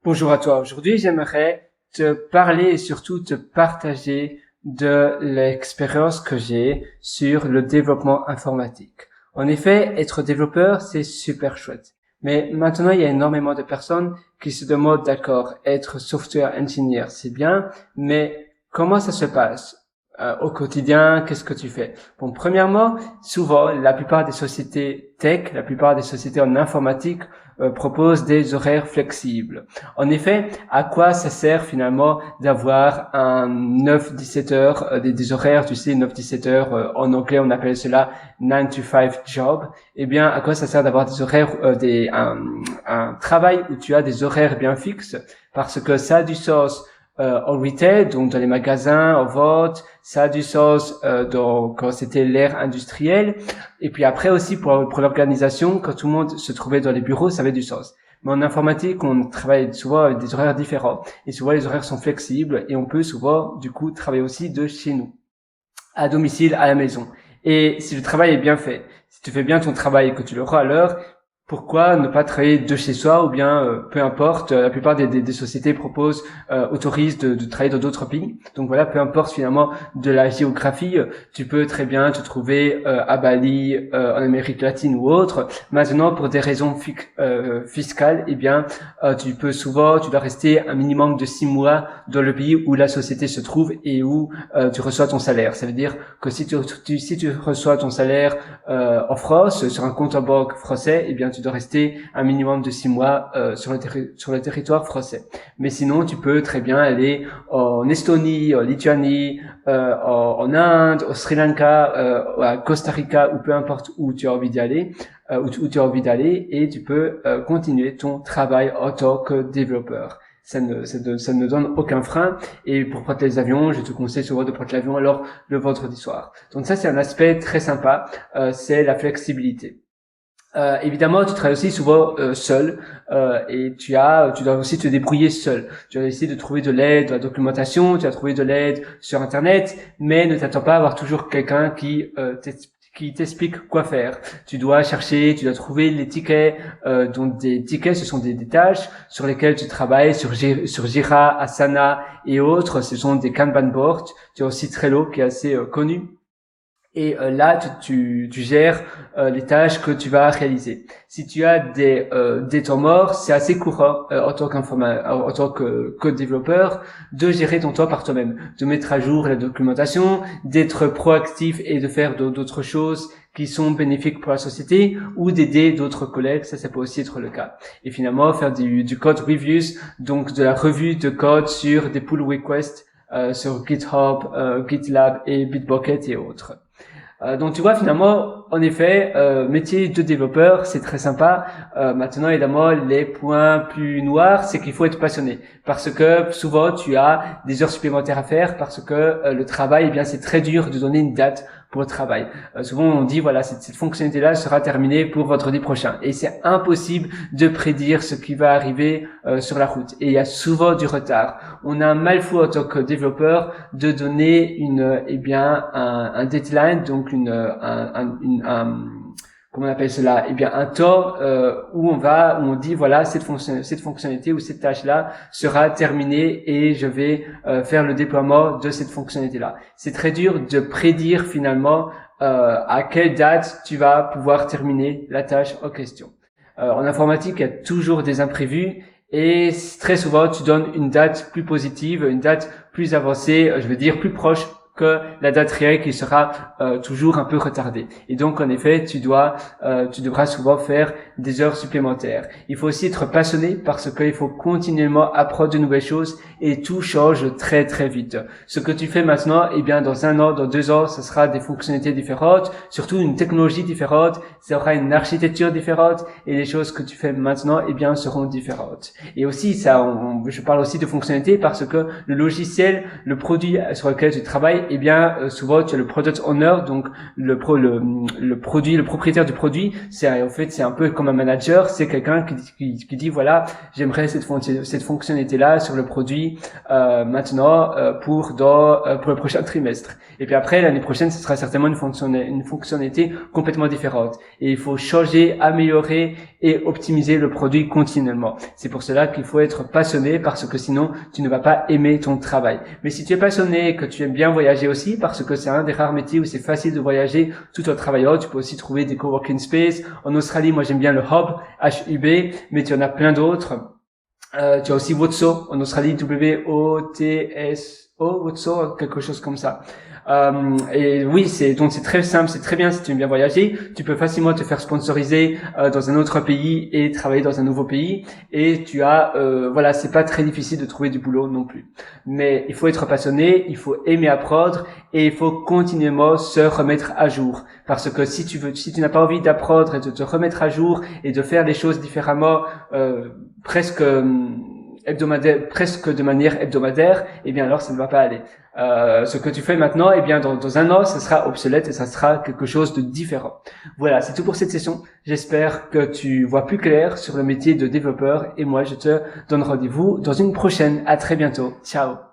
Bonjour à toi. Aujourd'hui, j'aimerais te parler et surtout te partager de l'expérience que j'ai sur le développement informatique. En effet, être développeur, c'est super chouette. Mais maintenant, il y a énormément de personnes qui se demandent, d'accord, être software engineer, c'est bien, mais comment ça se passe? Au quotidien, qu'est-ce que tu fais? Bon, premièrement, souvent, la plupart des sociétés tech, la plupart des sociétés en informatique proposent des horaires flexibles. En effet, à quoi ça sert finalement d'avoir un 9-17 heures, des horaires, tu sais, 9-17 heures, en anglais on appelle cela 9 to 5 job. Eh bien, à quoi ça sert d'avoir des horaires, un travail où tu as des horaires bien fixes? Parce que ça a du sens en retail, donc dans les magasins, en vente, ça a du sens quand c'était l'ère industrielle, et puis après aussi pour l'organisation, quand tout le monde se trouvait dans les bureaux, ça avait du sens. Mais en informatique, on travaille souvent avec des horaires différents, et souvent les horaires sont flexibles, et on peut souvent du coup travailler aussi de chez nous, à domicile, à la maison. Et si le travail est bien fait, si tu fais bien ton travail et que tu le rends à l'heure, pourquoi ne pas travailler de chez soi ou bien peu importe, la plupart des sociétés proposent, autorisent de travailler dans d'autres pays. Donc voilà, peu importe finalement de la géographie, tu peux très bien te trouver à Bali, en Amérique latine ou autre. Maintenant, pour des raisons fiscales, eh bien, tu dois rester un minimum de 6 mois dans le pays où la société se trouve et où tu reçois ton salaire. Ça veut dire que si tu reçois ton salaire en France sur un compte en banque français, eh bien tu dois rester un minimum de 6 mois sur le territoire français. Mais sinon, tu peux très bien aller en Estonie, en Lituanie, en Inde, au Sri Lanka, à Costa Rica, ou peu importe où tu as envie d'y aller, où tu as envie d'aller, et tu peux continuer ton travail en tant que développeur. Ça ne donne aucun frein. Et pour prendre les avions, je te conseille souvent de prendre l'avion alors le vendredi soir. Donc ça, c'est un aspect très sympa, c'est la flexibilité. Évidemment, tu travailles aussi souvent seul, et tu dois aussi te débrouiller seul. Tu vas essayer de trouver de l'aide dans la documentation, tu vas trouver de l'aide sur Internet, mais ne t'attends pas à avoir toujours quelqu'un qui t'explique quoi faire. Tu dois chercher, tu dois trouver les tickets, donc des tickets, ce sont des tâches sur lesquelles tu travailles, sur Jira, Asana et autres. Ce sont des Kanban boards. Tu as aussi Trello qui est assez connu. Et là, tu gères les tâches que tu vas réaliser. Si tu as des temps morts, c'est assez courant en tant que développeur de gérer ton temps par toi-même, de mettre à jour la documentation, d'être proactif et de faire d'autres choses qui sont bénéfiques pour la société ou d'aider d'autres collègues. Ça peut aussi être le cas. Et finalement, faire du code reviews, donc de la revue de code sur des pull requests sur GitHub, GitLab et Bitbucket et autres. Donc tu vois finalement, en effet, métier de développeur, c'est très sympa. Maintenant, évidemment, les points plus noirs, c'est qu'il faut être passionné, parce que souvent tu as des heures supplémentaires à faire, parce que le travail, eh bien, c'est très dur de donner une date pour le travail. Souvent on dit voilà, cette fonctionnalité-là sera terminée pour vendredi prochain, et c'est impossible de prédire ce qui va arriver sur la route. Et il y a souvent du retard. On a un mal fou en tant que développeur de donner un deadline, donc comment on appelle cela? Eh bien, un temps où on dit voilà, cette fonctionnalité ou cette tâche-là sera terminée et je vais faire le déploiement de cette fonctionnalité-là. C'est très dur de prédire finalement à quelle date tu vas pouvoir terminer la tâche en question. En informatique, il y a toujours des imprévus. Et très souvent, tu donnes une date plus positive, une date plus avancée, je veux dire plus proche que la date réelle qui sera toujours un peu retardée. Et donc, en effet, tu devras souvent faire des heures supplémentaires. Il faut aussi être passionné parce qu'il faut continuellement apprendre de nouvelles choses et tout change très très vite. Ce que tu fais maintenant, eh bien, dans 1 an, dans 2 ans, ce sera des fonctionnalités différentes, surtout une technologie différente, ça aura une architecture différente et les choses que tu fais maintenant, eh bien, seront différentes. Et aussi, je parle aussi de fonctionnalités parce que le logiciel, le produit sur lequel tu travailles, eh bien, souvent tu as le product owner, donc le propriétaire du produit. C'est un peu comme un manager, c'est quelqu'un qui dit voilà, j'aimerais cette fonctionnalité-là sur le produit maintenant pour le prochain trimestre. Et puis après, l'année prochaine, ce sera certainement une fonctionnalité complètement différente. Et il faut changer, améliorer et optimiser le produit continuellement. C'est pour cela qu'il faut être passionné, parce que sinon, tu ne vas pas aimer ton travail. Mais si tu es passionné, que tu aimes bien voyager aussi, parce que c'est un des rares métiers où c'est facile de voyager tout en travaillant, tu peux aussi trouver des coworking space. En Australie, moi j'aime bien le Hub, H-U-B, mais tu en as plein d'autres. Tu as aussi Wotso en Australie, W-O-T-S-O, Wotso, quelque chose comme ça. Et oui, c'est très simple, c'est très bien si tu aimes bien voyager. Tu peux facilement te faire sponsoriser dans un autre pays et travailler dans un nouveau pays. Et tu as, voilà, c'est pas très difficile de trouver du boulot non plus. Mais il faut être passionné, il faut aimer apprendre et il faut continuellement se remettre à jour. Parce que si tu n'as pas envie d'apprendre et de te remettre à jour et de faire les choses différemment, presque de manière hebdomadaire, eh bien alors ça ne va pas aller. Ce que tu fais maintenant, eh bien dans un an, ça sera obsolète et ça sera quelque chose de différent. Voilà, c'est tout pour cette session. J'espère que tu vois plus clair sur le métier de développeur et moi je te donne rendez-vous dans une prochaine. À très bientôt. Ciao.